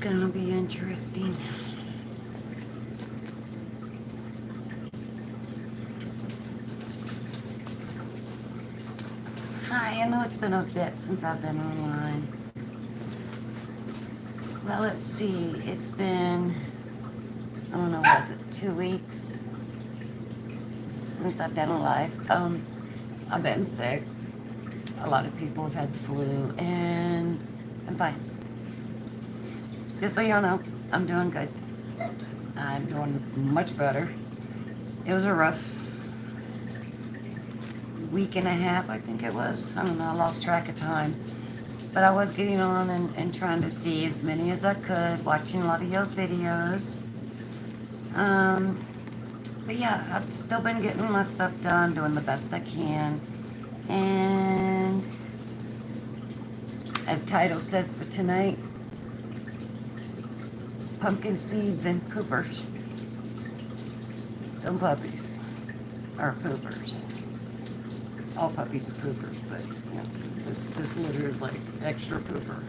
Gonna be interesting. Hi, I know it's been a bit since I've been online. Well, let's see. It's been, I don't know, what is it, 2 weeks since I've done a live. I've been sick. A lot of people have had the flu, and I'm fine. Just so y'all know, I'm doing good. I'm doing much better. It was a rough week and a half, I think it was. I don't know, I lost track of time. But I was getting on and trying to see as many as I could, watching a lot of y'all's videos. Um, but yeah, I've still been getting my stuff done, doing the best I can. And as title says for tonight, pumpkin seeds and poopers. Them puppies are poopers. All puppies are poopers, but you know, this litter is like extra pooper.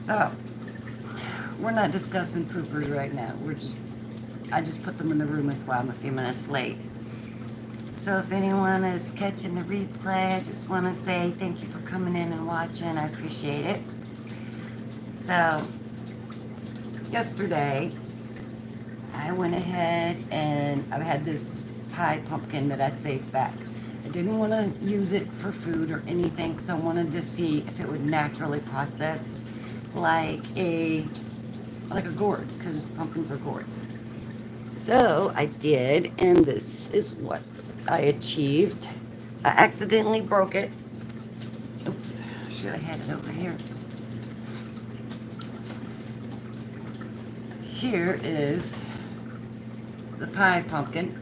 So we're not discussing poopers right now. I just put them in the room. That's why I'm a few minutes late. So if anyone is catching the replay, I just want to say thank you for coming in and watching. I appreciate it. So yesterday, I went ahead and I've had this pie pumpkin that I saved back. I didn't want to use it for food or anything because I wanted to see if it would naturally process like a gourd, because pumpkins are gourds. So I did, and this is what I achieved. I accidentally broke it. Oops, should have had it over here. Here is the pie pumpkin.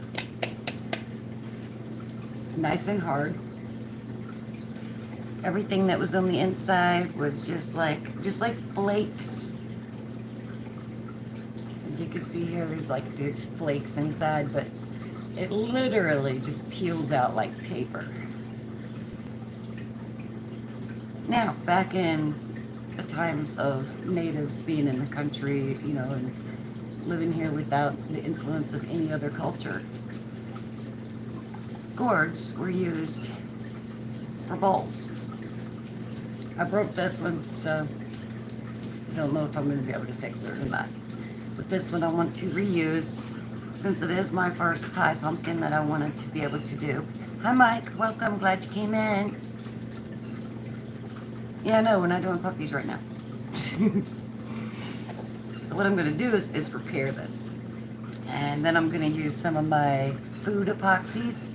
It's nice and hard. Everything that was on the inside was just like flakes. As you can see here, there's like these flakes inside, but it literally just peels out like paper. Now, back in the times of natives being in the country, you know, and living here without the influence of any other culture, gourds were used for bowls. I broke this one, so I don't know if I'm going to be able to fix it or not. But this one I want to reuse, since it is my first pie pumpkin that I wanted to be able to do. Hi Mike, welcome, glad you came in. Yeah, no, we're not doing puppies right now. So what I'm going to do is repair this. And then I'm going to use some of my food epoxies.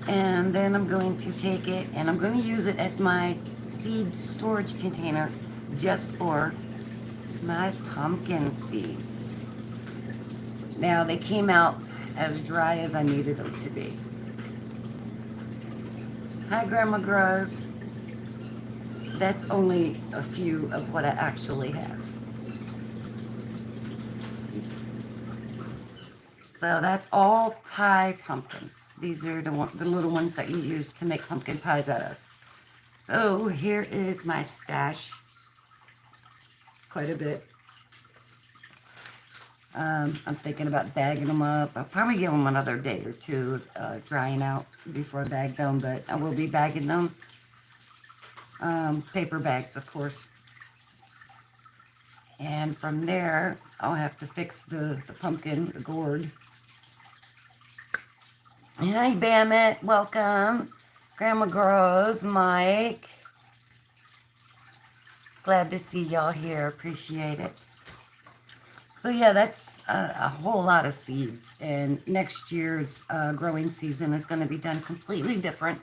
And then I'm going to take it and I'm going to use it as my seed storage container just for my pumpkin seeds. Now they came out as dry as I needed them to be. Hi Grandma Grows. That's only a few of what I actually have. So that's all pie pumpkins. These are the little ones that you use to make pumpkin pies out of. So here is my stash. It's quite a bit. I'm thinking about bagging them up. I'll probably give them another day or two drying out before I bag them, but I will be bagging them. Paper bags, of course. And from there, I'll have to fix the pumpkin, the gourd. Hi, Bamit. Welcome. Grandma Grows, Mike. Glad to see y'all here. Appreciate it. So yeah, that's a whole lot of seeds. And next year's growing season is going to be done completely different.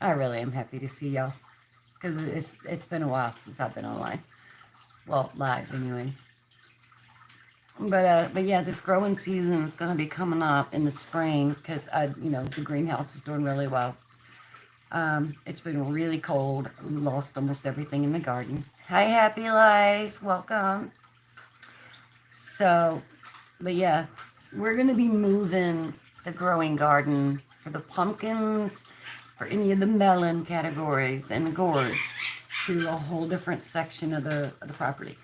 I really am happy to see y'all, because it's been a while since I've been online. Well, live anyways. But yeah, this growing season is going to be coming up in the spring because the greenhouse is doing really well. It's been really cold. Lost almost everything in the garden. Hi, Happy Life. Welcome. So, but yeah, we're going to be moving the growing garden for the pumpkins, for any of the melon categories and the gourds. to a whole different section of the property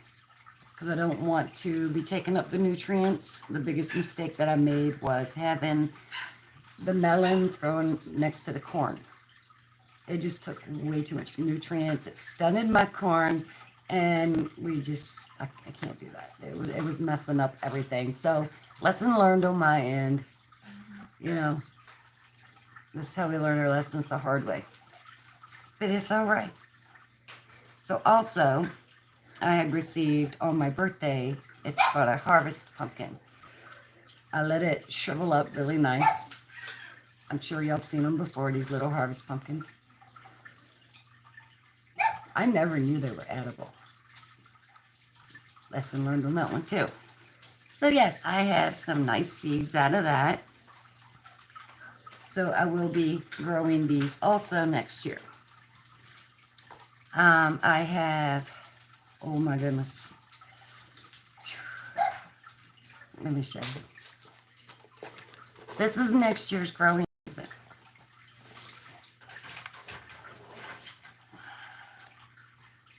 because I don't want to be taking up the nutrients. The biggest mistake that I made was having the melons growing next to the corn. It just took way too much nutrients. It stunted my corn, and I can't do that. It was messing up everything. So, lesson learned on my end. You know, this is how we learn our lessons the hard way. But it's all right. So, also, I had received on my birthday, it's called a harvest pumpkin. I let it shrivel up really nice. I'm sure y'all have seen them before, these little harvest pumpkins. I never knew they were edible. Lesson learned on that one too. So yes, I have some nice seeds out of that. So I will be growing these also next year. I have, oh my goodness. Let me show you. This is next year's growing season.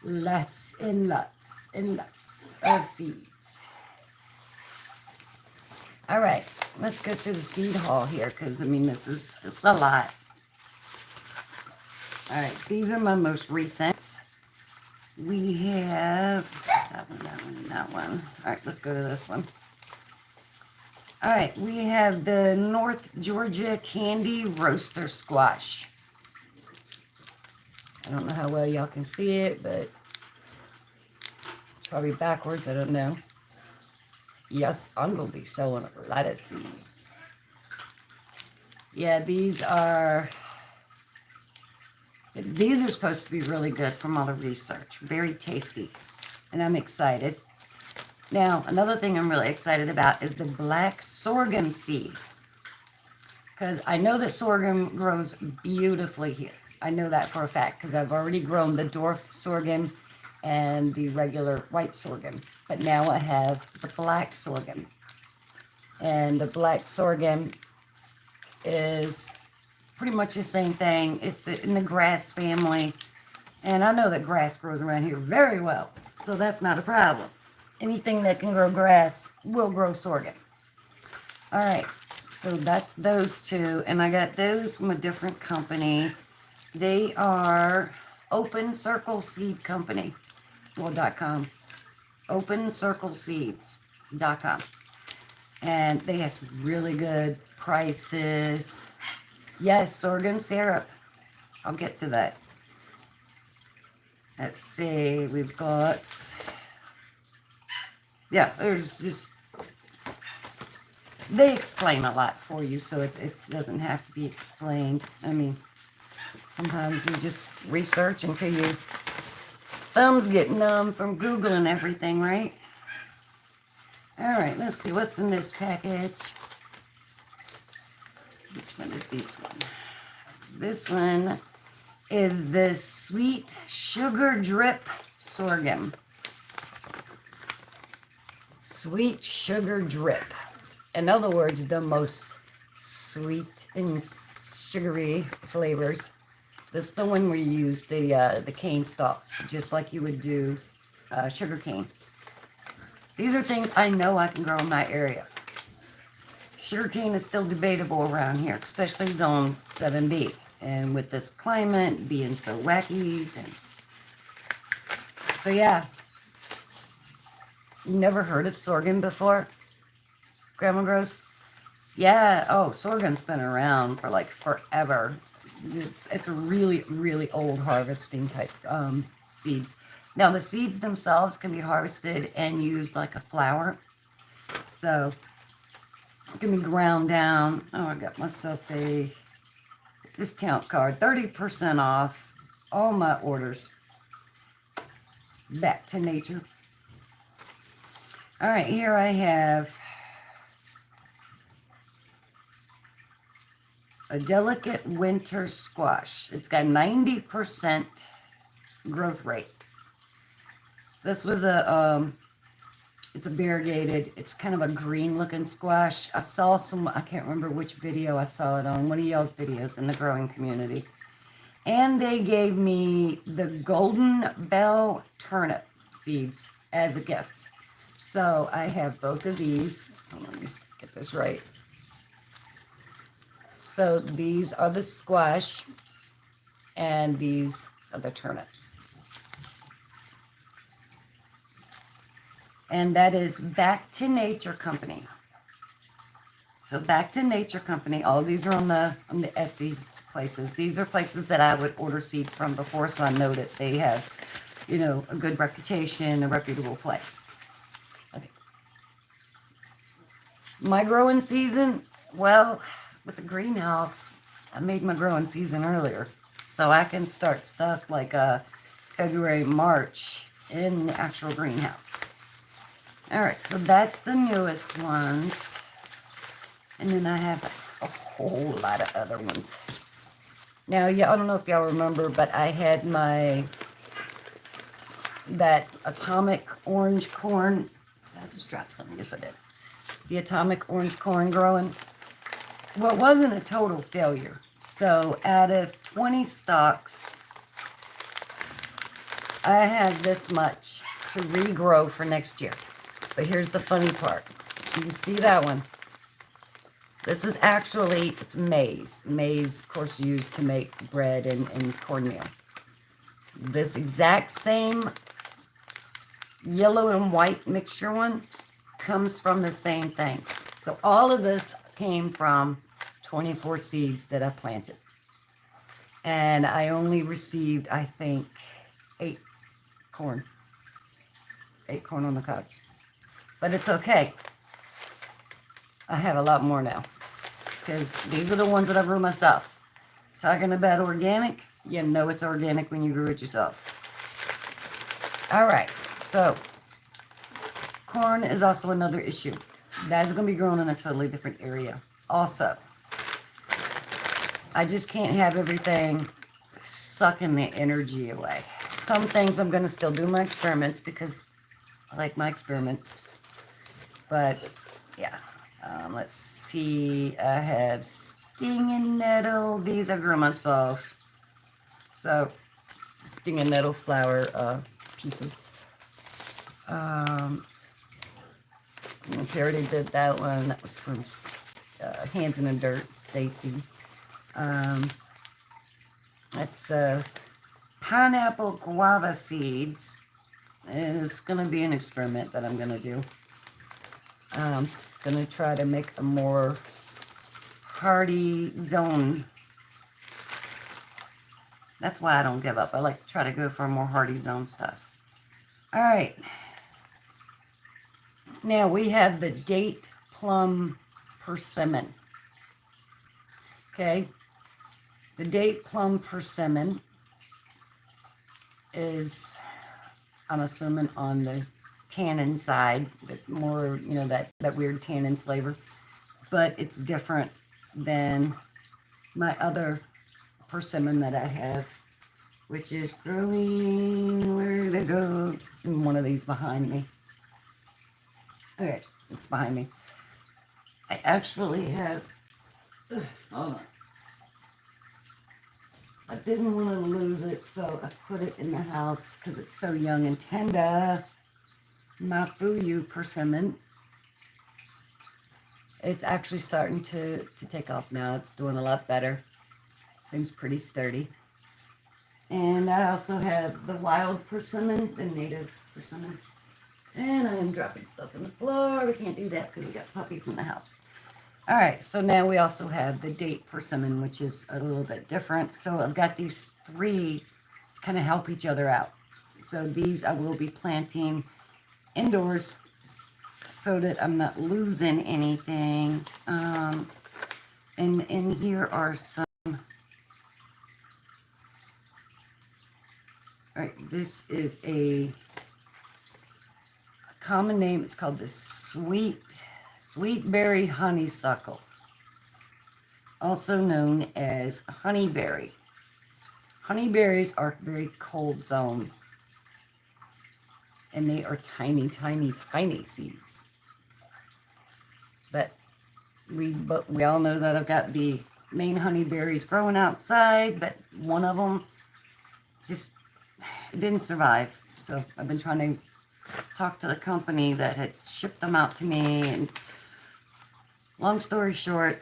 Lots and lots and lots of seeds. All right, let's go through the seed haul here because, I mean, this is a lot. All right, these are my most recent. We have that one, that one, and that one. All right, let's go to this one. All right, we have the North Georgia Candy Roaster Squash. I don't know how well y'all can see it, but probably backwards, I don't know. Yes, I'm going to be sowing a lot of seeds. Yeah, these are supposed to be really good from all the research. Very tasty, and I'm excited. Now, another thing I'm really excited about is the black sorghum seed. Because I know that sorghum grows beautifully here. I know that for a fact because I've already grown the dwarf sorghum and the regular white sorghum. But now I have the black sorghum. And the black sorghum is pretty much the same thing. It's in the grass family. And I know that grass grows around here very well. So that's not a problem. Anything that can grow grass will grow sorghum. All right. So that's those two. And I got those from a different company. They are Open Circle Seed Company. Well, .com. OpenCircleSeeds.com. And they have really good prices. Yes, sorghum syrup. I'll get to that. Let's see. We've got... Yeah, there's just... They explain a lot for you, so it doesn't have to be explained. I mean, sometimes you just research until your thumbs get numb from Google and everything, right? All right, let's see what's in this package. Which one is this one? This one is the Sweet Sugar Drip Sorghum. Sweet Sugar Drip. In other words, the most sweet and sugary flavors. This is the one where you use the cane stalks, just like you would do sugar cane. These are things I know I can grow in my area. Sugar cane is still debatable around here, especially zone 7B. And with this climate being so wacky. And so yeah. Never heard of sorghum before? Grandma grows? Yeah, oh, sorghum's been around for like forever. It's a really, really old harvesting type seeds. Now, the seeds themselves can be harvested and used like a flour. So, it can be ground down. Oh, I got myself a discount card. 30% off all my orders. Back to nature. All right, here I have a delicate winter squash. It's got 90% growth rate. This was it's a variegated, it's kind of a green looking squash. I saw I can't remember which video I saw it on, one of y'all's videos in the growing community. And they gave me the Golden Bell turnip seeds as a gift. So I have both of these. Let me get this right. So these are the squash, and these are the turnips. And that is Back to Nature Company. So Back to Nature Company, all these are on the Etsy places. These are places that I would order seeds from before, so I know that they have, you know, a good reputation, a reputable place. Okay. My growing season, well, with the greenhouse, I made my growing season earlier. So I can start stuff like February, March in the actual greenhouse. All right, so that's the newest ones. And then I have a whole lot of other ones. Now, yeah, I don't know if y'all remember, but I had that atomic orange corn. I just dropped some. Yes, I did. The atomic orange corn growing. Well, it wasn't a total failure. So out of 20 stalks, I have this much to regrow for next year. But here's the funny part. You see that one? This is actually, it's maize. Maize, of course, used to make bread and cornmeal. This exact same yellow and white mixture one comes from the same thing. So all of this came from 24 seeds that I planted. And I only received, I think, 8 corn. 8 corn on the cobs. But it's okay. I have a lot more now. Because these are the ones that I grew myself. Talking about organic, you know it's organic when you grew it yourself. All right, so corn is also another issue. That is going to be grown in a totally different area. Also, I just can't have everything sucking the energy away. Some things I'm going to still do my experiments because I like my experiments. But, yeah. Let's see. I have stinging nettle. These I grew myself. So, stinging nettle flower pieces. Let's see, I already did that one. That was from Hands in the Dirt, Stacy. That's pineapple guava seeds. It's going to be an experiment that I'm going to do. Going to try to make a more hardy zone. That's why I don't give up. I like to try to go for more hardy zone stuff. All right. Now we have the date plum persimmon. Okay. The date plum persimmon is, I'm assuming, on the tannin side, more, you know, that weird tannin flavor, but it's different than my other persimmon that I have, which is growing, where did it go? It's in one of these behind me. Okay, it's behind me. I actually have, hold on. I didn't want to lose it, so I put it in the house because it's so young and tender. My Fuyu persimmon. It's actually starting to take off now. It's doing a lot better. Seems pretty sturdy. And I also have the wild persimmon, the native persimmon. And I am dropping stuff on the floor. We can't do that because we got puppies in the house. All right, so now we also have the date persimmon, which is a little bit different. So I've got these 3 to kind of help each other out. So these I will be planting indoors so that I'm not losing anything. And here are some. All right, this is a common name. It's called the sweetberry honeysuckle, also known as honeyberry. Honeyberries are very cold zone. And they are tiny, tiny, tiny seeds. But we all know that I've got the main honeyberries growing outside, but one of them just, it didn't survive. So I've been trying to talk to the company that had shipped them out to me, and long story short,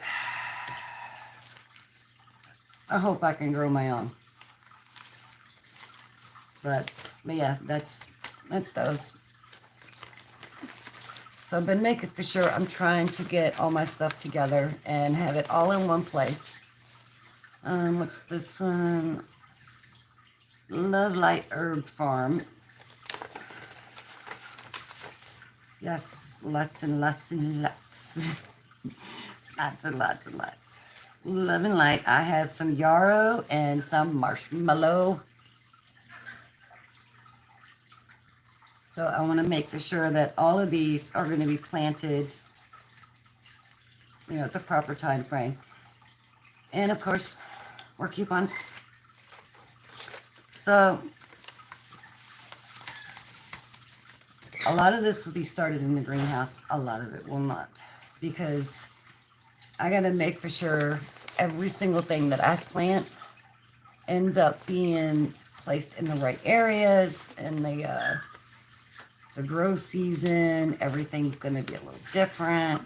I hope I can grow my own. But yeah, that's those. So I've been making for sure I'm trying to get all my stuff together and have it all in one place. What's this one? Love Light Herb Farm. Yes, lots and lots and lots. Lots and lots and lots. Love and Light. I have some yarrow and some marshmallow. So I want to make for sure that all of these are going to be planted, at the proper time frame. And of course, more coupons. So a lot of this will be started in the greenhouse. A lot of it will not, because I got to make for sure every single thing that I plant ends up being placed in the right areas, and the grow season, everything's going to be a little different.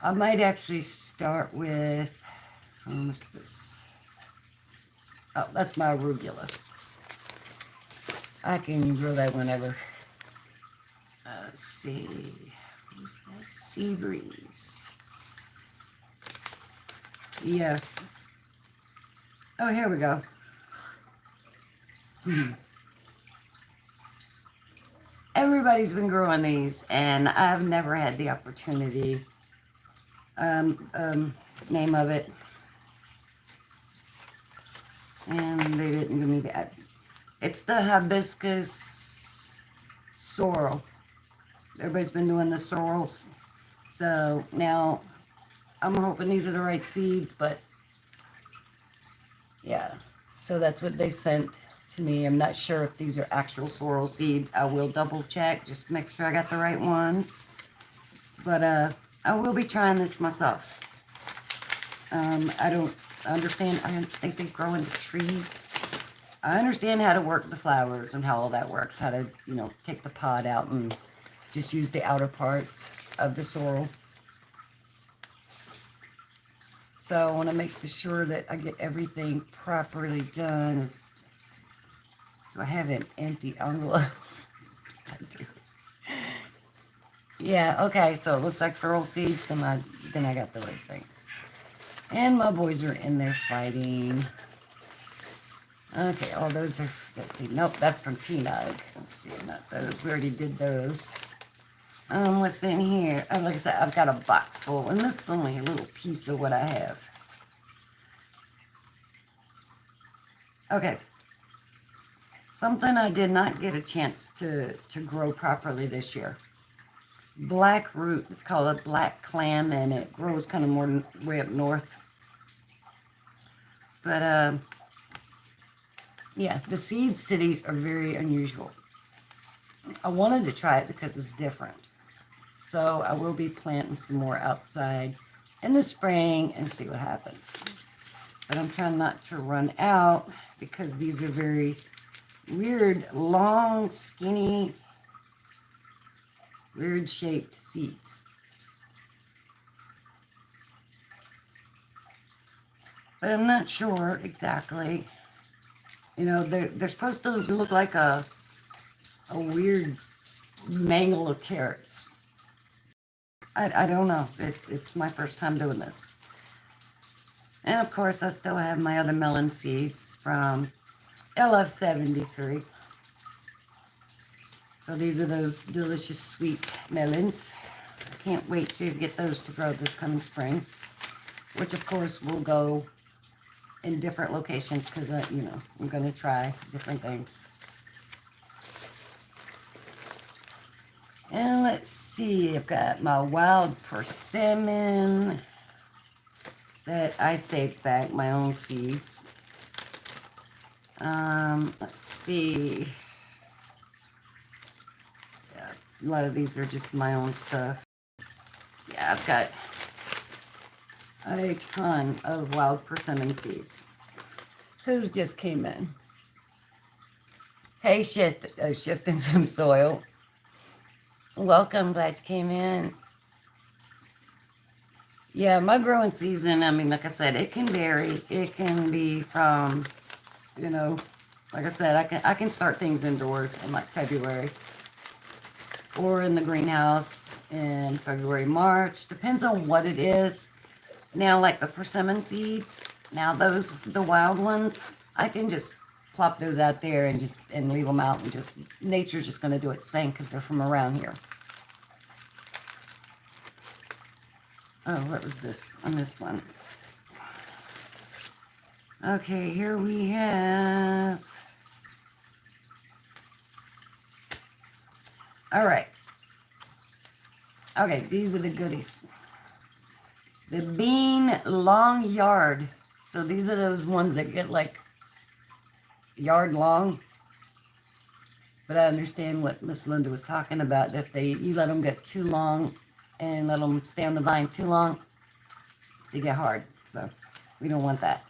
I might actually start with, what's this? Oh, that's my arugula. I can grow that whenever. Let's see. Who's that? Sea breeze. Yeah. Oh, here we go. Everybody's been growing these, and I've never had the opportunity. Name of it. And they didn't give me that. It's the hibiscus sorrel. Everybody's been doing the sorrels. So now I'm hoping these are the right seeds, but yeah. So that's what they sent to me. I'm not sure if these are actual sorrel seeds. I will double check, just to make sure I got the right ones. But I will be trying this myself. I don't understand. I don't think they grow into trees. I understand how to work the flowers and how all that works. How to, take the pod out and just use the outer parts of the sorrel. So I want to make for sure that I get everything properly done. Do I have an empty envelope? I do. Yeah, okay, so it looks like sorrel seeds, then I got the right thing. And my boys are in there fighting. Okay, all those are, let's see, nope, that's from Tina. Let's see, not those, we already did those. What's in here? Like I said, I've got a box full, and this is only a little piece of what I have. Okay. Something I did not get a chance to grow properly this year. Black root, it's called a black clam, and it grows kind of more way up north. But, yeah, the seeds to these are very unusual. I wanted to try it because it's different. So I will be planting some more outside in the spring and see what happens. But I'm trying not to run out because these are very weird, long, skinny, weird shaped seeds. But I'm not sure exactly. They're supposed to look like a weird mangle of carrots. I don't know. It's my first time doing this. And of course, I still have my other melon seeds from LF73. So these are those delicious sweet melons. I can't wait to get those to grow this coming spring, which of course will go in different locations because, I'm going to try different things. And let's see, I've got my wild persimmon that I saved back, my own seeds. Let's see. Yeah, a lot of these are just my own stuff. Yeah, I've got a ton of wild persimmon seeds. Who just came in? Hey, shifting some soil. Welcome, glad you came in. Yeah, my growing season, I mean, like I said, it can vary. It can be from, you know, like I said, I can start things indoors in like February or in the greenhouse in February, March. Depends on what it is. Now, like the persimmon seeds, now those, the wild ones, I can just plop those out there and just, and leave them out and just, nature's just going to do its thing because they're from around here. Oh, what was this? I missed one. Okay, here we have, all right. Okay, these are the goodies. The bean long yard. So these are those ones that get like yard long. But I understand what Miss Linda was talking about. If you let them get too long and let them stay on the vine too long, they get hard. So we don't want that.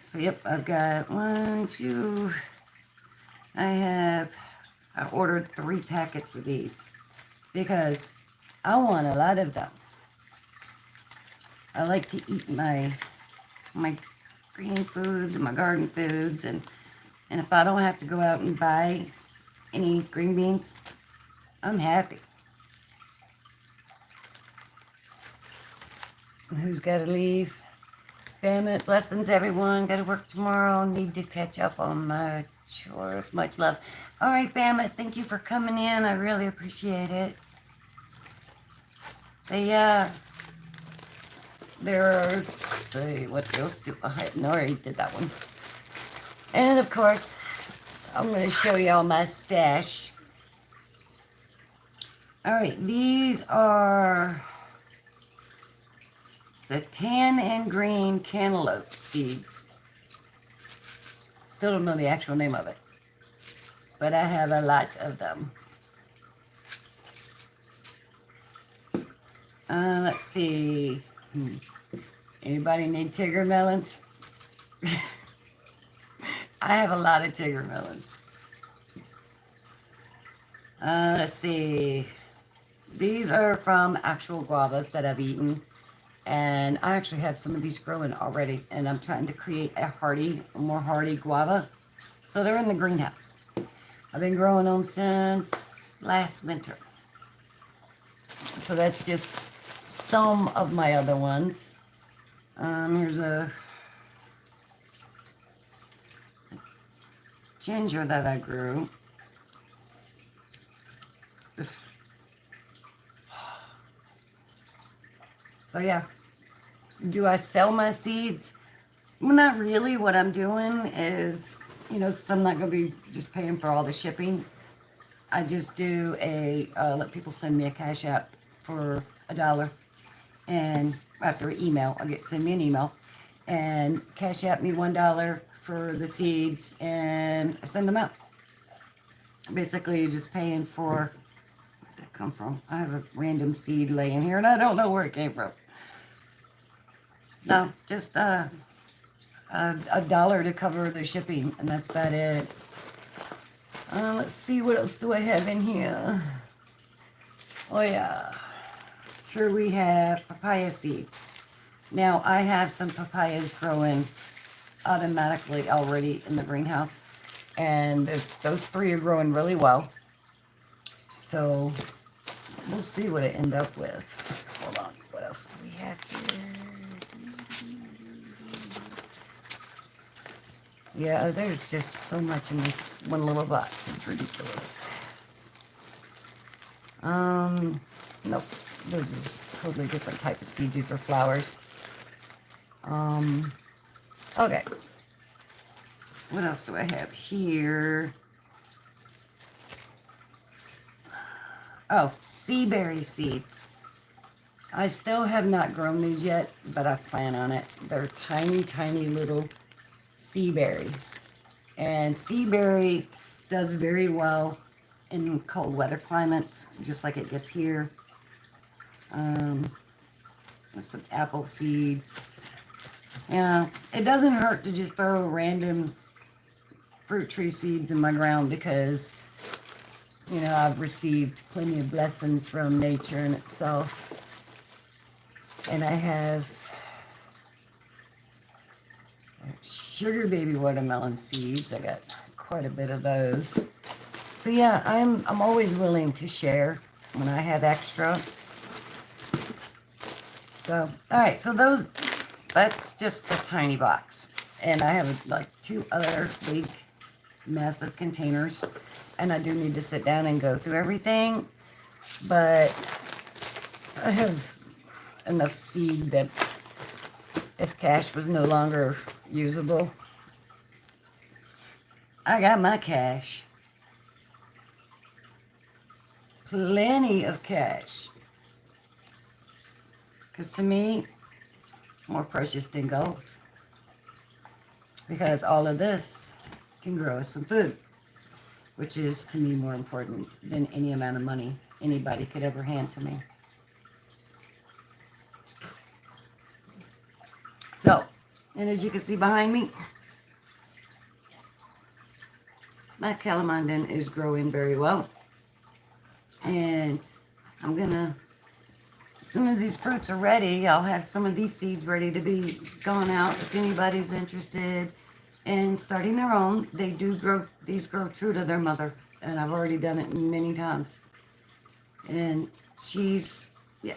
So yep, I've got 1, 2. I ordered 3 packets of these because I want a lot of them. I like to eat my green foods and my garden foods, and if I don't have to go out and buy any green beans, I'm happy. Who's got to leave? Damn it, blessings everyone. Got to work tomorrow. Need to catch up on my chores. Much love. All right, Bama, thank you for coming in. I really appreciate it. There's, say, what else do I already did that one. And of course, I'm going to show y'all my stash. All right, these are the tan and green cantaloupe seeds. Still don't know the actual name of it, but I have a lot of them. Let's see. Anybody need Tigger melons? I have a lot of Tigger melons. Let's see. These are from actual guavas that I've eaten. And I actually have some of these growing already. And I'm trying to create a more hardy guava. So they're in the greenhouse. I've been growing them since last winter. So that's just some of my other ones. Here's a ginger that I grew. So yeah, do I sell my seeds? Well, not really. What I'm doing is, so I'm not going to be just paying for all the shipping. I just do let people send me a cash app for $1. And after an email, send me an email and cash app me $1 for the seeds and I send them out. Basically, you're just paying for, where'd that come from? I have a random seed laying here and I don't know where it came from. No, just $1 to cover the shipping, and that's about it. Let's see, what else do I have in here? Oh yeah, here we have papaya seeds. Now I have some papayas growing automatically already in the greenhouse, and those 3 are growing really well. So we'll see what I end up with. Hold on, what else do we have here? Yeah, there's just so much in this one little box. It's ridiculous. Nope. Those are totally different type of seeds. These are flowers. Okay. What else do I have here? Oh, sea berry seeds. I still have not grown these yet, but I plan on it. They're tiny, tiny little sea berries, and sea berry does very well in cold weather climates, just like it gets here. some apple seeds. You know, it doesn't hurt to just throw random fruit tree seeds in my ground because, you know, I've received plenty of blessings from nature in itself. And I have sugar baby watermelon seeds. I got quite a bit of those. So yeah, I'm always willing to share when I have extra. So, all right, so that's just a tiny box. And I have like 2 other big, massive containers. And I do need to sit down and go through everything. But I have enough seed that if cash was no longer usable, I got my cash. Plenty of cash. Because to me, more precious than gold. Because all of this can grow us some food, which is to me more important than any amount of money anybody could ever hand to me. So, and as you can see behind me, my calamondin is growing very well. And I'm gonna, as soon as these fruits are ready, I'll have some of these seeds ready to be gone out if anybody's interested in starting their own. They do grow, these grow true to their mother, and I've already done it many times. And she's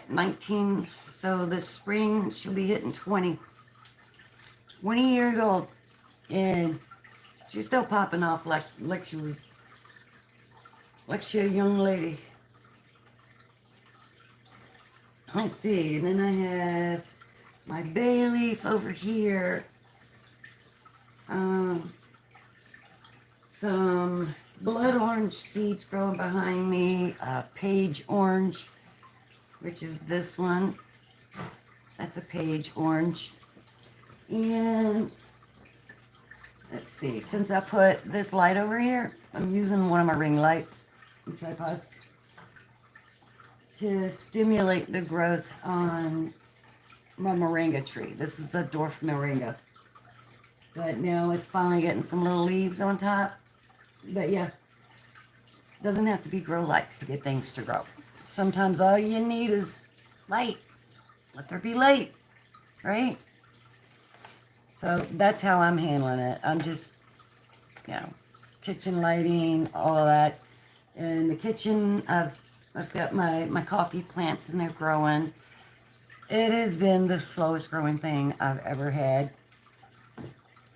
19, so this spring she'll be hitting 20 years old, and she's still popping off like she a young lady. Let's see, and then I have my bay leaf over here. Some blood orange seeds growing behind me. Page orange, which is this one. That's a page orange. And let's see, since I put this light over here, I'm using one of my ring lights and tripods to stimulate the growth on my moringa tree. This is a dwarf moringa. But now it's finally getting some little leaves on top. But yeah, doesn't have to be grow lights to get things to grow. Sometimes all you need is light. Let there be light, right? So that's how I'm handling it. I'm just, you know, kitchen lighting, all of that. In the kitchen, I've got my coffee plants and they're growing. It has been the slowest growing thing I've ever had.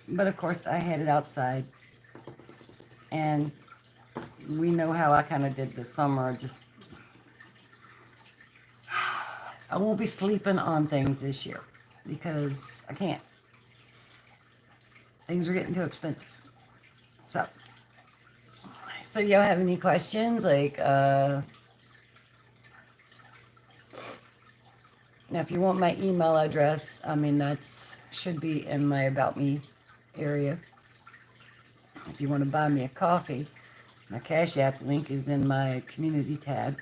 But of course, I had it outside. And we know how I kind of did this summer. Just, I won't be sleeping on things this year because I can't. Things are getting too expensive. So y'all have any questions? Like, now if you want my email address, I mean, that's should be in my About Me area. If you want to buy me a coffee, my Cash App link is in my community tab.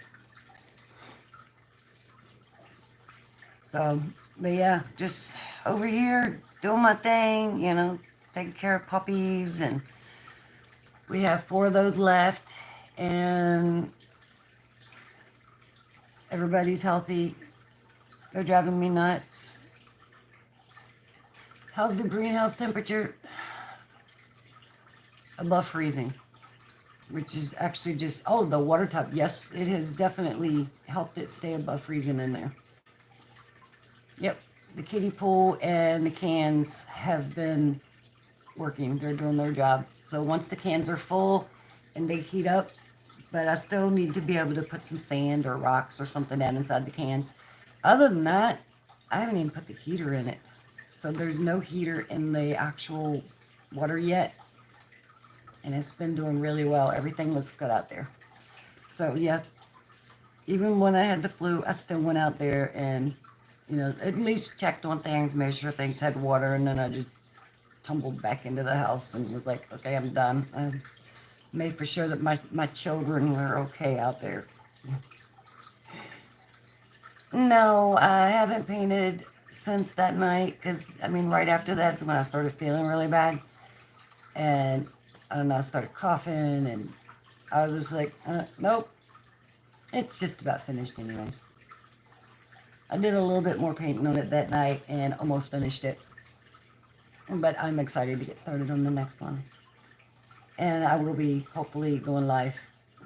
So, but yeah, just over here doing my thing, you know, taking care of puppies, and we have 4 of those left, and everybody's healthy. They're driving me nuts. How's the greenhouse temperature? Above freezing, which is actually just, oh, the water tub. Yes, it has definitely helped it stay above freezing in there. Yep, the kiddie pool and the cans have been working. They're doing their job. So once the cans are full and they heat up, but I still need to be able to put some sand or rocks or something down inside the cans. Other than that, I haven't even put the heater in it. So there's no heater in the actual water yet. And it's been doing really well. Everything looks good out there. So yes, even when I had the flu, I still went out there and, you know, at least checked on things, made sure things had water, and then I just tumbled back into the house and was like, okay, I'm done. I made for sure that my children were okay out there. No, I haven't painted since that night because, I mean, right after that's when I started feeling really bad. And I don't know, I started coughing and I was just like, nope, it's just about finished anyway. I did a little bit more painting on it that night and almost finished it. But I'm excited to get started on the next one. And I will be hopefully going live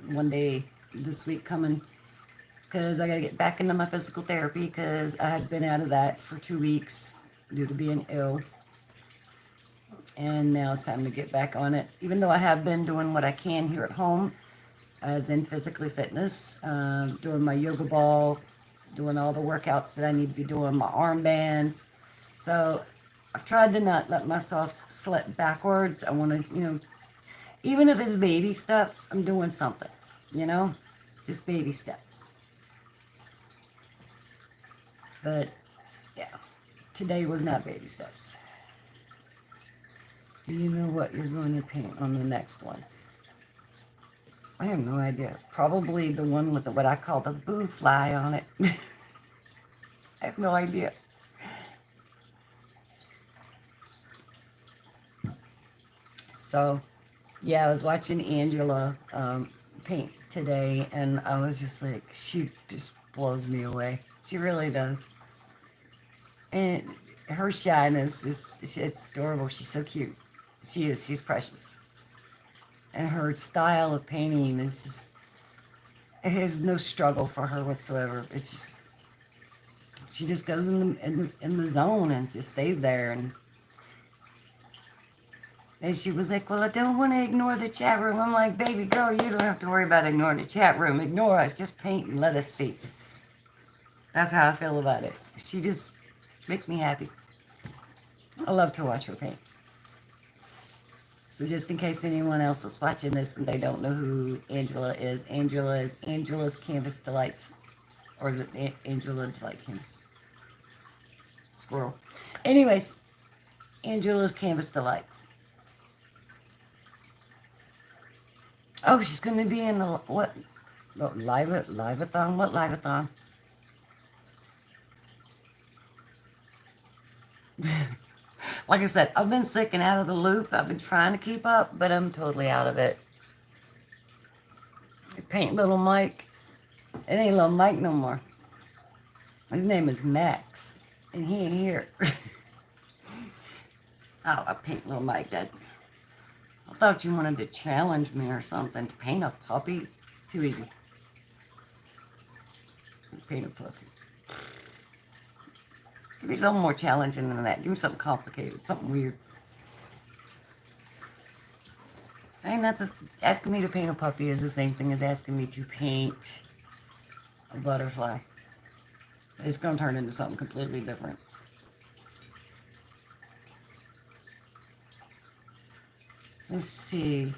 one day this week coming because I got to get back into my physical therapy because I had been out of that for 2 weeks due to being ill. And now it's time to get back on it. Even though I have been doing what I can here at home, as in physically fitness, doing my yoga ball, doing all the workouts that I need to be doing, my armbands. So I've tried to not let myself slip backwards. I want to, even if it's baby steps, I'm doing something, you know, just baby steps. But yeah, today was not baby steps. Do you know what you're going to paint on the next one? I have no idea. Probably the one with what I call the boo fly on it. I have no idea. So, yeah, I was watching Angela paint today, and I was just like, she just blows me away. She really does. And her shyness is it's adorable. She's so cute. She is. She's precious. And her style of painting is just, it has no struggle for her whatsoever. It's just, she just goes in the zone and just stays there. And she was like, well, I don't want to ignore the chat room. I'm like, baby girl, you don't have to worry about ignoring the chat room. Ignore us. Just paint and let us see. That's how I feel about it. She just makes me happy. I love to watch her paint. So just in case anyone else is watching this and they don't know who Angela is Angela's Canvas Delights. Or is it Angela Delight Canvas? Squirrel. Anyways, Angela's Canvas Delights. Oh, she's going to be in the, what? Oh, live-a-thon? What live-a-thon? Like I said, I've been sick and out of the loop. I've been trying to keep up, but I'm totally out of it. Paint little Mike. It ain't little Mike no more. His name is Max, and he ain't here. Oh, I paint little Mike. I thought you wanted to challenge me or something. To paint a puppy? Too easy. Paint a puppy. Give me something more challenging than that. Give me something complicated, something weird. And that's just, asking me to paint a puppy is the same thing as asking me to paint a butterfly. It's going to turn into something completely different. Let's see.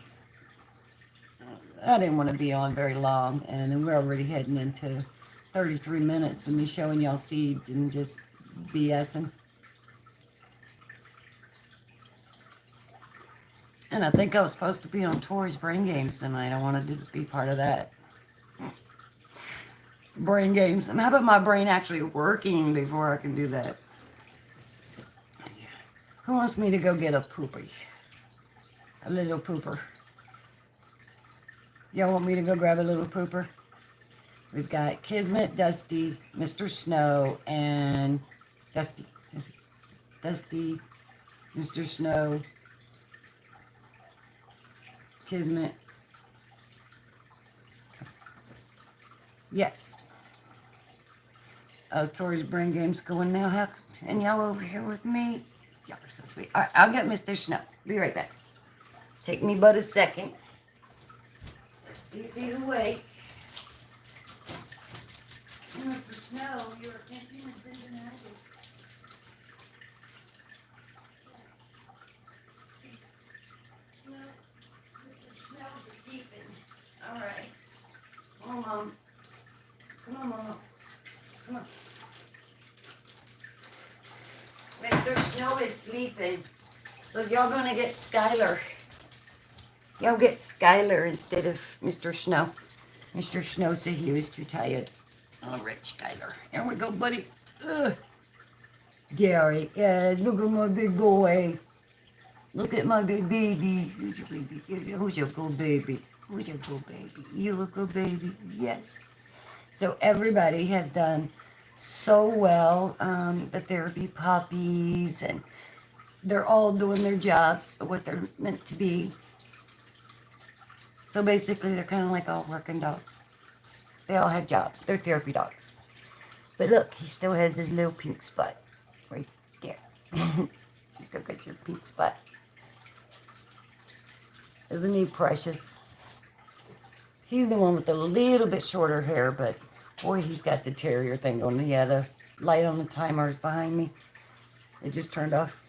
I didn't want to be on very long, and we're already heading into 33 minutes of me showing y'all seeds and just BSing. And I think I was supposed to be on Tori's Brain Games tonight. I wanted to be part of that. Brain Games. And how about my brain actually working before I can do that? Who wants me to go get a poopy? A little pooper. Y'all want me to go grab a little pooper? We've got Kismet, Dusty, Mr. Snow, and Dusty, Mr. Snow, Kismet. Yes. Oh, Tori's Brain Game's going now. How, and y'all over here with me? Y'all are so sweet. All right, I'll get Mr. Snow. Be right back. Take me but a second. Let's see if he's awake. Mr. Snow, your attention has been denied. No, Mr. Snow is sleeping. All right. Come on, Mom. Come on, Mama. Come on. Mr. Snow is sleeping. So y'all gonna get Skylar. Y'all get Skylar instead of Mr. Snow. Mr. Snow said he was too tired. All right, Skylar. Here we go, buddy. There he is. Look at my big boy. Look at my big baby. Who's your baby? Who's your good baby? Who's your good baby? You a good baby? Yes. So everybody has done so well. The therapy puppies, and they're all doing their jobs, what they're meant to be. So basically, they're kind of like all working dogs. They all have jobs. They're therapy dogs. But look, he still has his little pink spot right there. Still got your pink spot. Isn't he precious? He's the one with a little bit shorter hair, but boy, he's got the terrier thing on. Yeah, the light on the timer is behind me. It just turned off.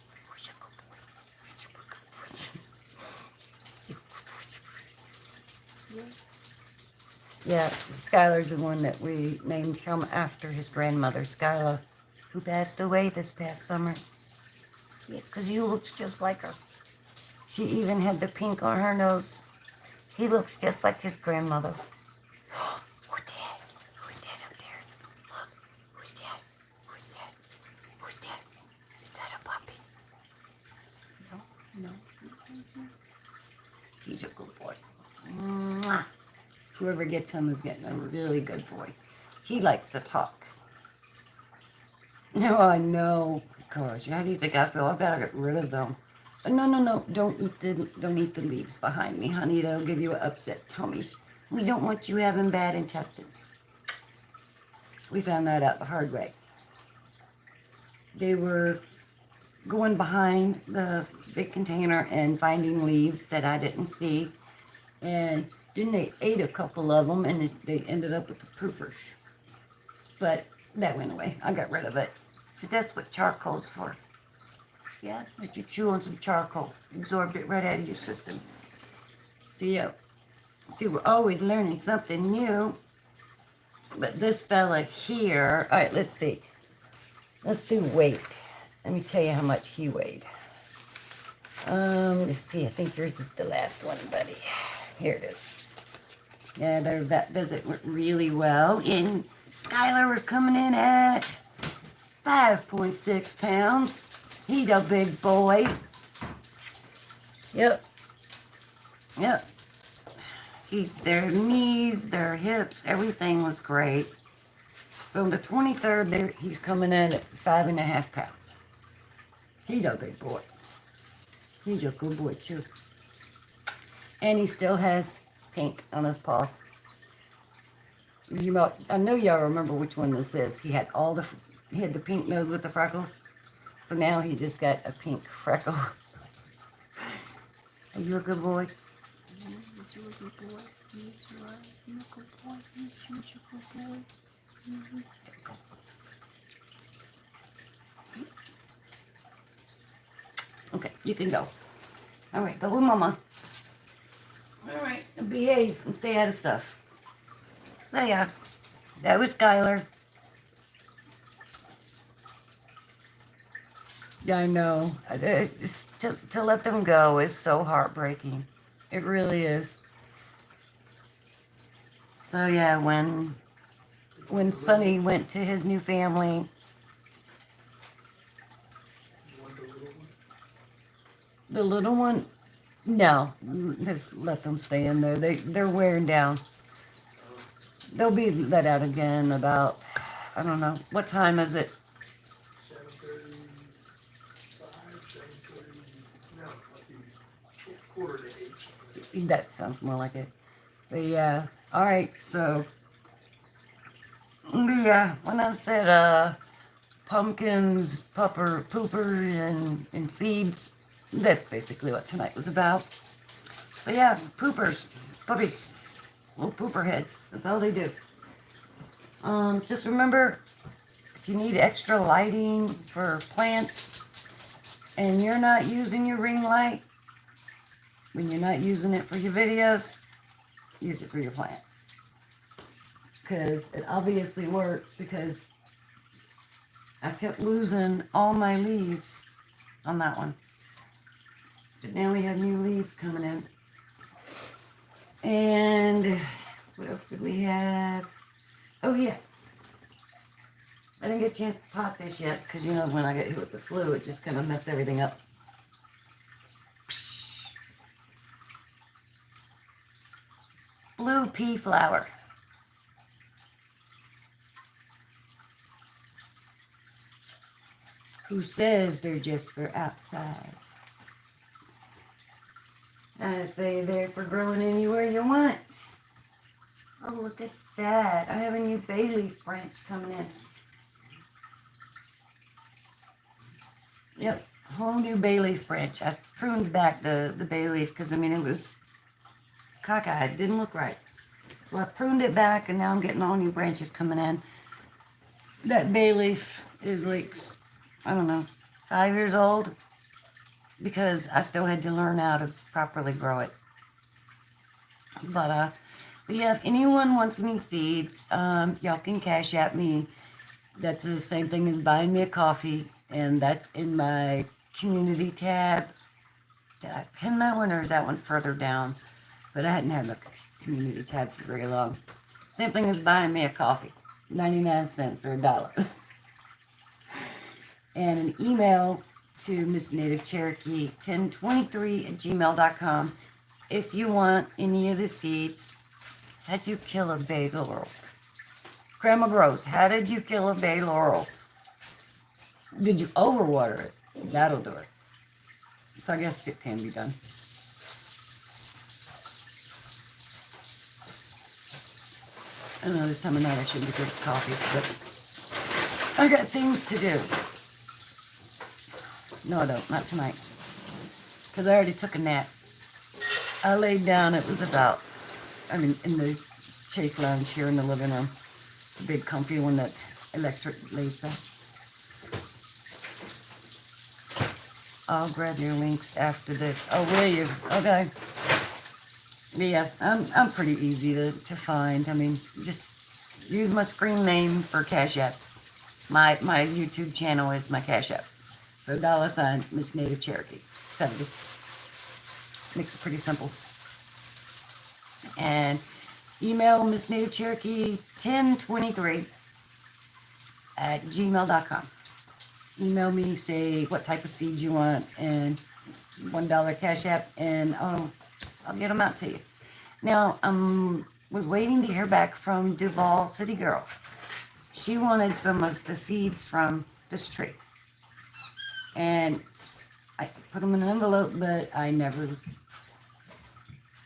Yeah, Skylar's the one that we named him after his grandmother, Skylar, who passed away this past summer. Yeah, because he looks just like her. She even had the pink on her nose. He looks just like his grandmother. Who's that? Who's that up there? Look, who's that? Who's that? Who's that? Is that a puppy? No. He's a good boy. Mwah. Whoever gets him is getting a really good boy. He likes to talk. No, I know. Gosh, how do you think I feel? I better get rid of them. No. Don't eat the leaves behind me, honey. That'll give you an upset tummy. We don't want you having bad intestines. We found that out the hard way. They were going behind the big container and finding leaves that I didn't see. And then they ate a couple of them, and they ended up with the poopers. But that went away. I got rid of it. So that's what charcoal's for. Yeah, let you chew on some charcoal. Absorbed it right out of your system. So yeah, see, we're always learning something new. But this fella here, all right, let's see. Let's do weight. Let me tell you how much he weighed. Let's see, I think yours is the last one, buddy. Here it is. Yeah, their vet visit went really well. And Skylar was coming in at 5.6 pounds. He's a big boy. Yep. Their knees, their hips, everything was great. So on the 23rd, he's coming in at 5.5 pounds. He's a big boy. He's a good boy, too. And he still has pink on his paws. I know y'all remember which one this is. He had the pink nose with the freckles. So now he just got a pink freckle. Are you a good boy? Okay, you can go. All right, go with Mama. All right, behave and stay out of stuff. So yeah, that was Skylar. Yeah, I know. To let them go is so heartbreaking. It really is. So yeah, when Sonny went to his new family, the little one, no, just let them stay in there. They're wearing down. They'll be let out again about, I don't know, what time is it? 7:30, that sounds more like it. But yeah, all right, so, yeah, when I said pumpkins, pooper, and seeds, that's basically what tonight was about. But yeah, puppies, little pooper heads, that's all they do. Just remember, if you need extra lighting for plants and you're not using your ring light, when you're not using it for your videos, use it for your plants. Because it obviously works, because I kept losing all my leaves on that one. But now we have new leaves coming in. And what else did we have? Oh yeah, I didn't get a chance to pot this yet because, you know, when I get hit with the flu, it just kind of messed everything up. Blue pea flower. Who says they're just for outside? I say they're for growing anywhere you want. Oh, look at that. I have a new bay leaf branch coming in. Yep, whole new bay leaf branch. I pruned back the bay leaf because, I mean, it was cockeyed. It didn't look right. So I pruned it back, and now I'm getting all new branches coming in. That bay leaf is like, I don't know, 5 years old because I still had to learn how to properly grow it. But yeah, if anyone wants any seeds, y'all can cash at me. That's the same thing as buying me a coffee, and that's in my community tab. Did I pin that one, or is that one further down? But I hadn't had a community tab for very long. Same thing as buying me a coffee, 99 cents or $1. And an email to Miss Native Cherokee 1023@gmail.com if you want any of the seeds. How'd you kill a bay laurel? Grandma Gross, how did you kill a bay laurel? Did you overwater it? That'll do it. So I guess it can be done. I know this time of night I shouldn't be drinking coffee, but I got things to do. No, I don't. Not tonight. Because I already took a nap. I laid down. It was about, in the Chase Lounge here in the living room. The big comfy one that electric lays back. I'll grab your links after this. Oh, will you? Okay. Yeah, I'm pretty easy to find. I mean, just use my screen name for Cash App. My YouTube channel is my Cash App. So $ Miss Native Cherokee 70. Makes it pretty simple. And email Miss Native Cherokee 1023@gmail.com. Email me, say what type of seeds you want, and $1 Cash App, and I'll get them out to you. Now, was waiting to hear back from Duval City Girl. She wanted some of the seeds from this tree. And I put them in an envelope, but I never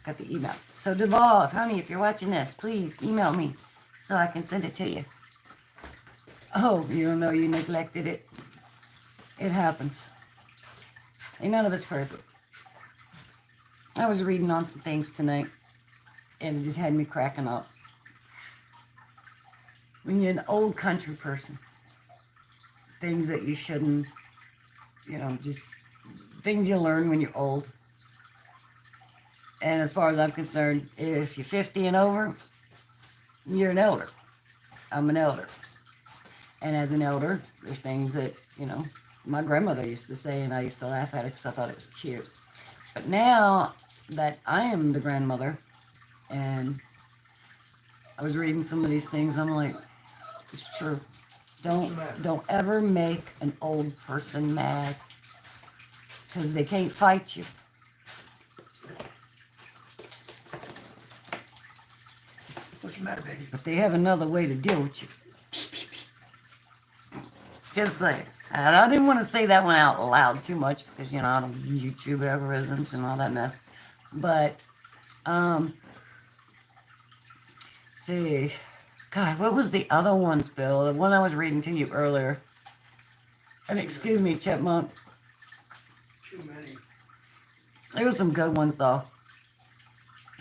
got the email. So Duval, honey, if you're watching this, please email me so I can send it to you. Oh, you don't know you neglected it. It happens. Ain't none of us perfect. I was reading on some things tonight, and it just had me cracking up. When you're an old country person, things that you shouldn't, just things you learn when you're old. And as far as I'm concerned, if you're 50 and over, you're an elder. I'm an elder. And as an elder, there's things that, my grandmother used to say, and I used to laugh at it because I thought it was cute. But now that I am the grandmother, and I was reading some of these things, I'm like, it's true. Don't ever make an old person mad because they can't fight you. What's the matter, baby? But they have another way to deal with you. Just like, I didn't want to say that one out loud too much because, I don't YouTube algorithms and all that mess. But, see, God, what was the other ones, Bill? The one I was reading to you earlier. And excuse me, Chipmunk. Too many. There was some good ones, though.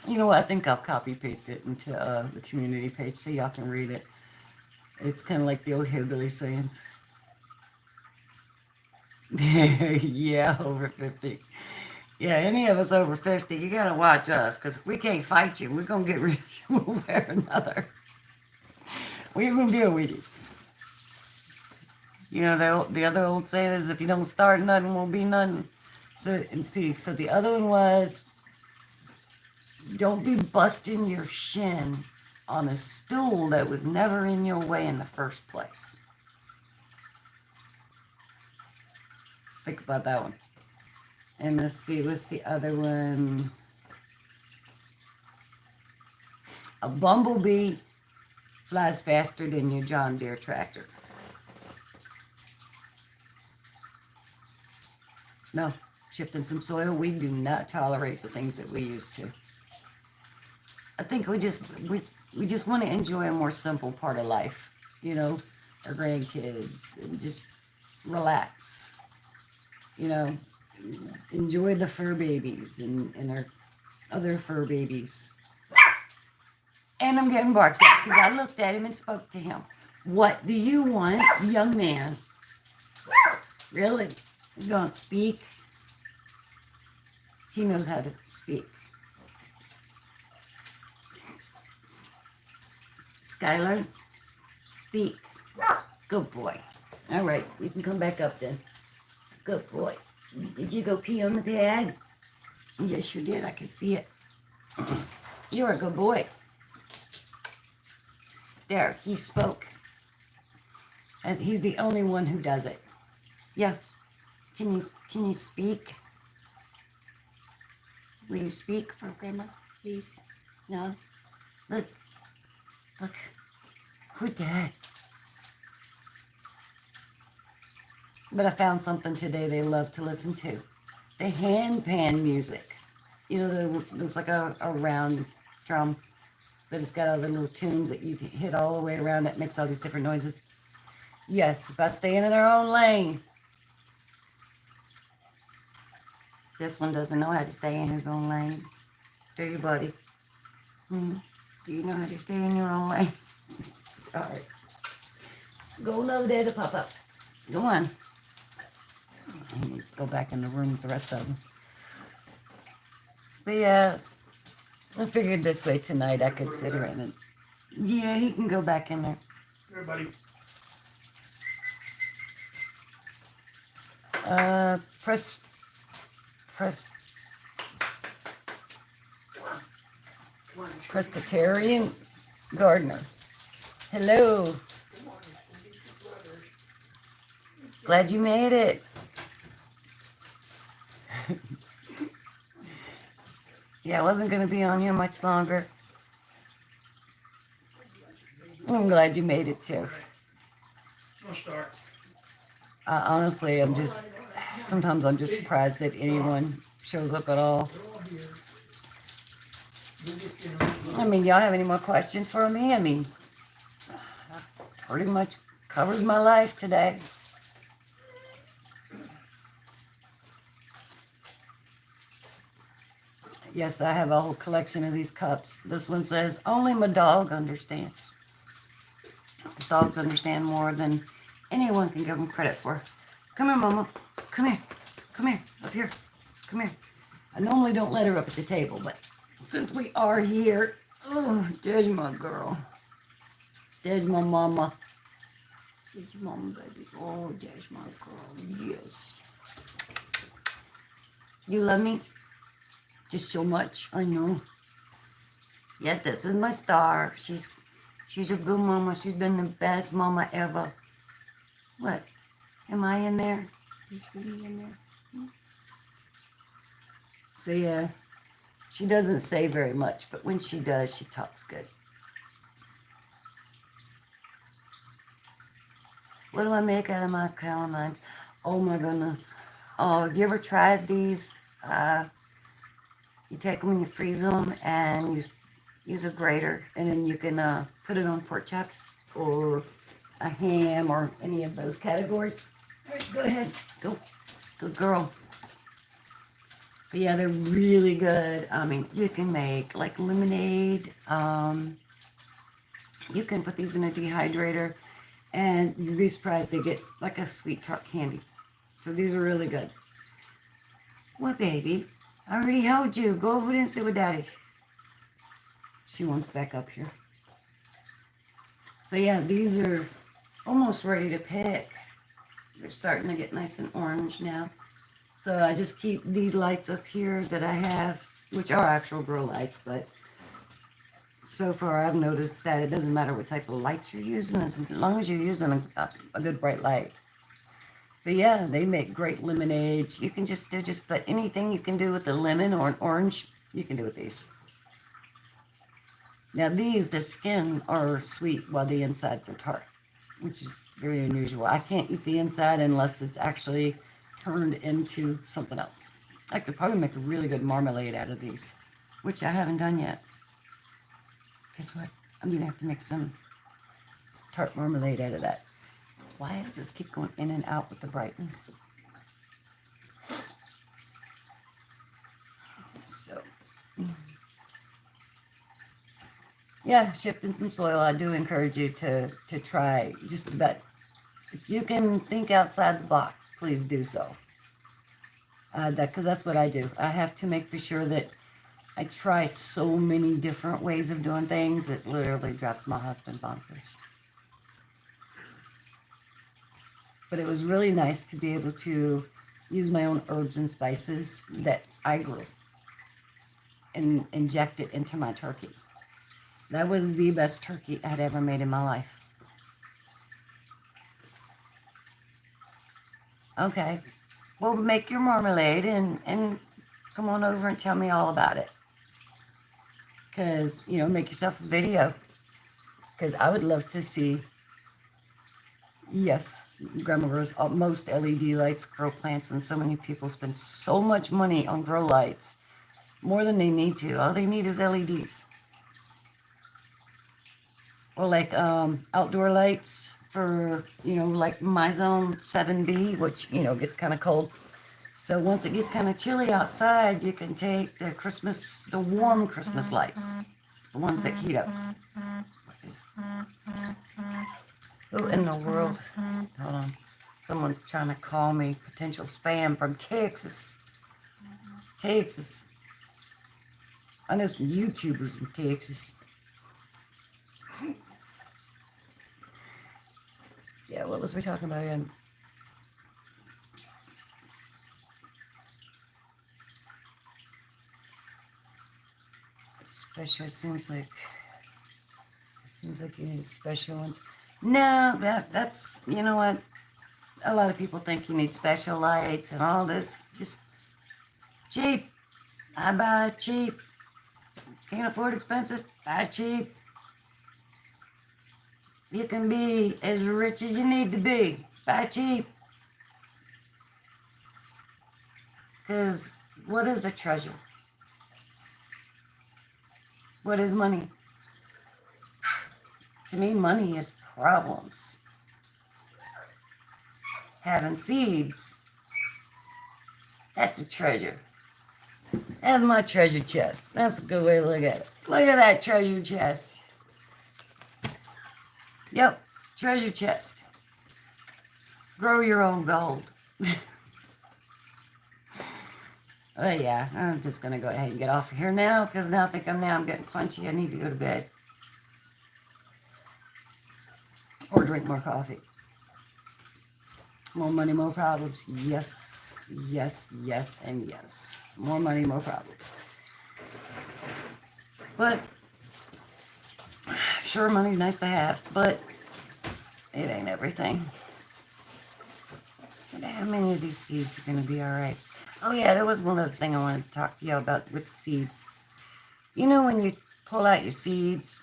You know what? I think I'll copy paste it into the community page so y'all can read it. It's kind of like the old hillbilly sayings. Yeah, over 50. Yeah, any of us over 50, you gotta watch us, because if we can't fight you, we're gonna get rid of you one way or another. We're gonna deal with you. The other old saying is, if you don't start, nothing won't be nothing. So the other one was, don't be busting your shin on a stool that was never in your way in the first place. Think about that one. And let's see, what's the other one? A bumblebee flies faster than your John Deere tractor. No, shifting some soil. We do not tolerate the things that we used to. I think we just want to enjoy a more simple part of life. You know, our grandkids, and just relax. You know, enjoy the fur babies and our other fur babies. And I'm getting barked at because I looked at him and spoke to him. What do you want, young man? Really? You gonna speak? He knows how to speak. Skylar, speak. Good boy. All right, you can come back up then. Good boy. Did you go pee on the pad? Yes, you did. I can see it. You're a good boy. There, he spoke. As he's the only one who does it. Yes. Can you speak? Will you speak for Grandma, please? No? Look. Who did? But I found something today they love to listen to. The handpan music. You know, that looks like a round drum, but it's got all the little tunes that you hit all the way around that makes all these different noises. Yes, by staying in their own lane. This one doesn't know how to stay in his own lane. Do you, buddy? Do you know how to stay in your own lane? All right. Go low there to pop up. Go on. He needs to go back in the room with the rest of them. But yeah, I figured this way tonight I could sit around and... Yeah, he can go back in there. Here, buddy. Presbyterian gardener. Hello. Glad you made it. Yeah, I wasn't going to be on here much longer. I'm glad you made it too. I'll start. Honestly, sometimes I'm just surprised that anyone shows up at all. I mean, y'all have any more questions for me? I mean, I pretty much covered my life today. Yes, I have a whole collection of these cups. This one says, only my dog understands. Dogs understand more than anyone can give them credit for. Come here, Mama. Come here. Come here. Up here. Come here. I normally don't let her up at the table, but since we are here, oh, there's my girl. There's my mama. There's your mama, baby. Oh, there's my girl. Yes. You love me? Just so much, I know. Yeah, this is my star. She's a good mama. She's been the best mama ever. What? Am I in there? You see me in there? So yeah, she doesn't say very much, but when she does, she talks good. What do I make out of my calamine? Oh my goodness. Oh, you ever tried these? You take them and you freeze them and you use a grater, and then you can put it on pork chops or a ham or any of those categories. All right, go ahead. Go. Good girl. But yeah, they're really good. I mean, you can make like lemonade. You can put these in a dehydrator and you'd be surprised they get like a sweet tart candy. So these are really good. What, baby? I already held you. Go over there and sit with Daddy. She wants back up here. So yeah, these are almost ready to pick. They're starting to get nice and orange now. So I just keep these lights up here that I have, which are actual grow lights, but so far I've noticed that it doesn't matter what type of lights you're using, as long as you're using a good bright light. But yeah, they make great lemonades. You can just do just about anything you can do with a lemon or an orange, you can do with these. Now these, the skin are sweet while the insides are tart, which is very unusual. I can't eat the inside unless it's actually turned into something else. I could probably make a really good marmalade out of these, which I haven't done yet. Guess what? I'm going to have to make some tart marmalade out of that. Why does this keep going in and out with the brightness? So, yeah, shifting some soil. I do encourage you to try just about. If you can think outside the box, please do so. Because that's what I do. I have to make sure that I try so many different ways of doing things. It literally drives my husband bonkers. But it was really nice to be able to use my own herbs and spices that I grew and inject it into my turkey. That was the best turkey I'd ever made in my life. Okay, well, make your marmalade and come on over and tell me all about it. Because, make yourself a video. Because I would love to see. Yes, Grandma Rose, most LED lights, grow plants, and so many people spend so much money on grow lights. More than they need to. All they need is LEDs. Or like outdoor lights for, like my zone 7B, which, gets kind of cold. So once it gets kind of chilly outside, you can take the warm Christmas lights, the ones that heat up. Who in the world? Hold on. Someone's trying to call me potential spam from Texas. Texas. I know some YouTubers from Texas. Yeah, what was we talking about again? Special, it seems like you need special ones. No, that's, you know what? A lot of people think you need special lights and all this. Just cheap. I buy cheap. Can't afford expensive. Buy cheap. You can be as rich as you need to be. Buy cheap. Because what is a treasure? What is money? To me, money is problems. Having seeds, that's a treasure. That's my treasure chest. That's a good way to look at it. Look at that treasure chest. Yep, treasure chest. Grow your own gold. Oh yeah, I'm just going to go ahead and get off of here now because now I'm getting punchy. I need to go to bed. Or drink more coffee. More money, more problems. Yes, yes, yes, and yes. More money, more problems. But, sure, money's nice to have, but it ain't everything. I wonder how many of these seeds are going to be alright. Oh yeah, there was one other thing I wanted to talk to you about with seeds. You know when you pull out your seeds,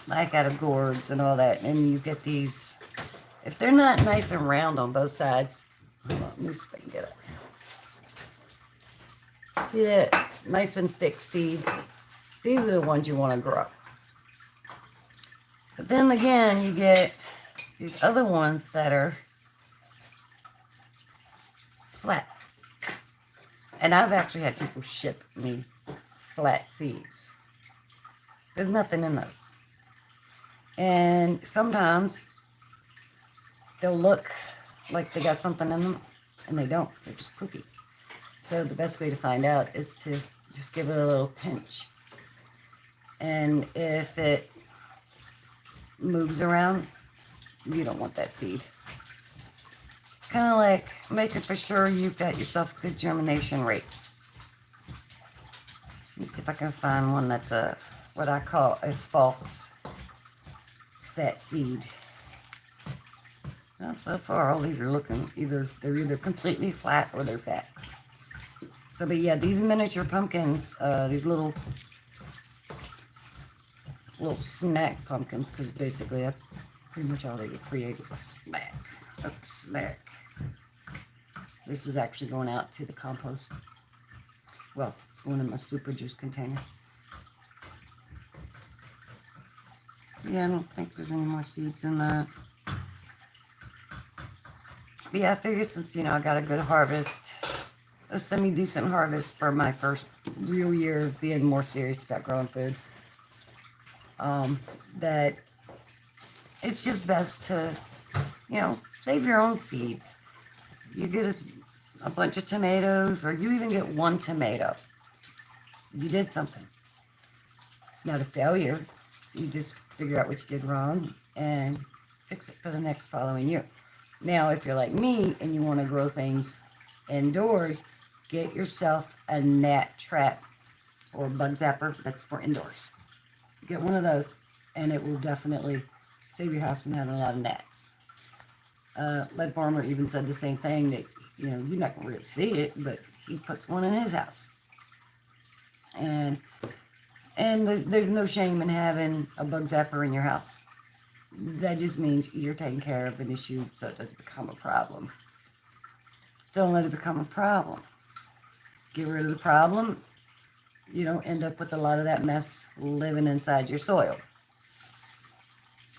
like out of gourds and all that, and you get these, if they're not nice and round on both sides, hold on, let me see if I can get it. See that nice and thick seed? These are the ones you want to grow. But then again, you get these other ones that are flat. And I've actually had people ship me flat seeds. There's nothing in those. And sometimes they'll look like they got something in them, and they don't. They're just poofy. So the best way to find out is to just give it a little pinch. And if it moves around, you don't want that seed. Kind of like making for sure you've got yourself a good germination rate. Let me see if I can find one that's what I call a false fat seed. Well, so far, all these are looking they're either completely flat or they're fat. So, but yeah, these miniature pumpkins, these little snack pumpkins, because basically that's pretty much all they would create is a snack. That's a snack. This is actually going out to the compost. Well, it's going in my super juice container. Yeah, I don't think there's any more seeds in that. But yeah, I figure since, I got a good harvest, a semi-decent harvest for my first real year of being more serious about growing food, that it's just best to, save your own seeds. You get a bunch of tomatoes, or you even get one tomato. You did something. It's not a failure. You just figure out what you did wrong and fix it for the next following year. Now, if you're like me and you want to grow things indoors, get yourself a gnat trap or bug zapper that's for indoors. Get one of those, and it will definitely save your house from having a lot of gnats. Lead Farmer even said the same thing, that you're not going to really see it, but he puts one in his house. And there's no shame in having a bug zapper in your house. That just means you're taking care of an issue so it doesn't become a problem. Don't let it become a problem. Get rid of the problem. You don't end up with a lot of that mess living inside your soil.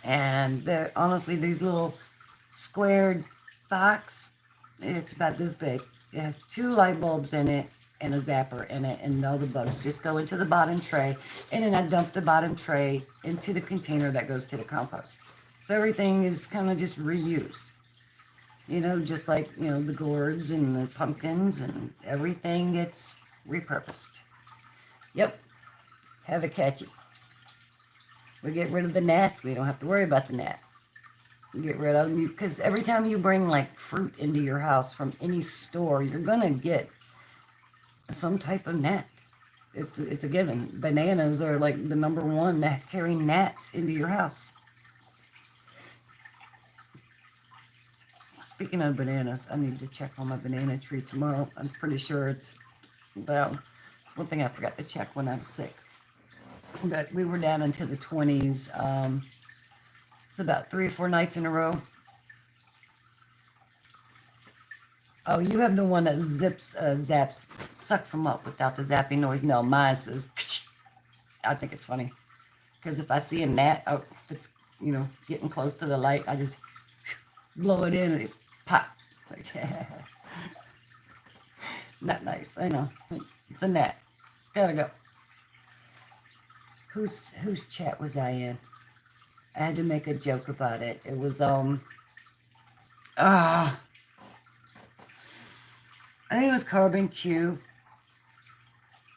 And honestly, these little squared box, it's about this big. It has 2 light bulbs in it and a zapper in it, and all the bugs just go into the bottom tray, and then I dump the bottom tray into the container that goes to the compost. So everything is kind of just reused. Just like, the gourds and the pumpkins, and everything gets repurposed. Yep, have a catchy. We get rid of the gnats. We don't have to worry about the gnats. We get rid of them, because every time you bring like fruit into your house from any store, you're gonna get some type of gnat. It's a given. Bananas are like the number one that carry gnats into your house. Speaking of bananas, I need to check on my banana tree tomorrow. I'm pretty sure it's one thing I forgot to check when I was sick. But we were down into the 20s. It's about 3 or 4 nights in a row. Oh, you have the one that zaps, sucks them up without the zapping noise. No, mine says, I think it's funny. Because if I see a gnat, if it's, getting close to the light, I just blow it in and it's pop. Like, not nice, I know. It's a gnat. Gotta go. Whose chat was I in? I had to make a joke about it. It was, I think it was Carbon Q.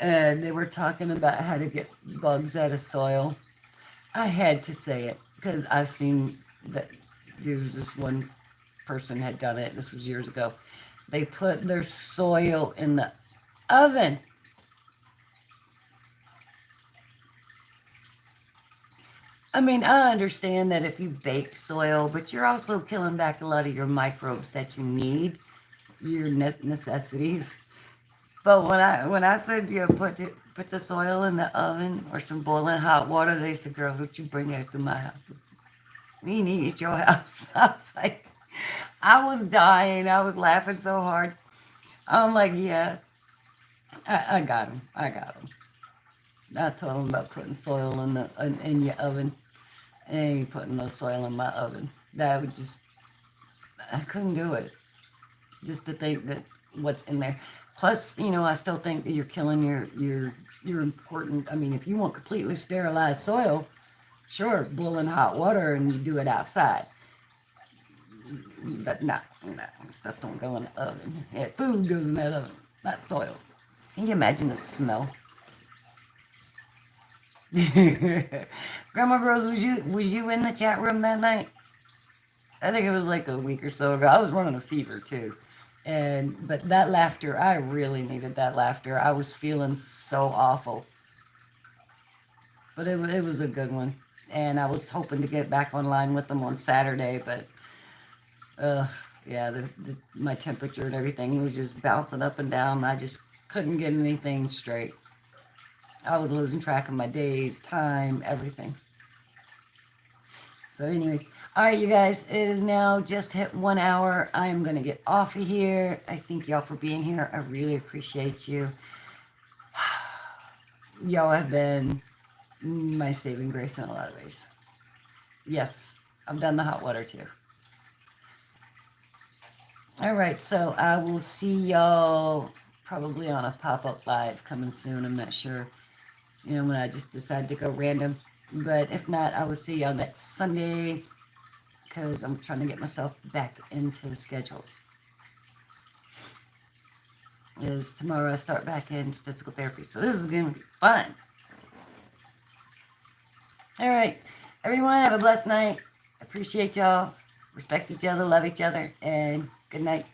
And they were talking about how to get bugs out of soil. I had to say it because I've seen that there was this one person had done it. This was years ago. They put their soil in the oven. I mean, I understand that if you bake soil, but you're also killing back a lot of your microbes that you need, your necessities. But when I said put the soil in the oven or some boiling hot water, they said, "Girl, would you bring that to my house? We need it at your house." I was like, I was dying. I was laughing so hard. I'm like, yeah, I got him. I got him. I told him about putting soil in your oven. Ain't putting no soil in my oven. That would I couldn't do it. Just to think that what's in there. Plus, I still think that you're killing your important. I mean, if you want completely sterilized soil, sure, boiling hot water and you do it outside. But no, stuff don't go in the oven. Yeah, food goes in that oven, not soil. Can you imagine the smell? Grandma Rose, was you in the chat room that night? I think it was like a week or so ago. I was running a fever too. But that laughter, I really needed that laughter. I was feeling so awful. But it was a good one. And I was hoping to get back online with them on Saturday, but Yeah, my temperature and everything was just bouncing up and down. I just couldn't get anything straight. I was losing track of my days, time, everything. So anyways, all right, you guys, it is now just hit 1 hour. I am going to get off of here. I thank y'all for being here. I really appreciate you. Y'all have been my saving grace in a lot of ways. Yes, I've done the hot water too. All right, so I will see y'all probably on a pop-up live coming soon. I'm not sure, when I just decide to go random. But if not, I will see y'all next Sunday because I'm trying to get myself back into the schedules. Is tomorrow I start back into physical therapy. So this is going to be fun. All right, everyone, have a blessed night. Appreciate y'all. Respect each other, love each other, and good night.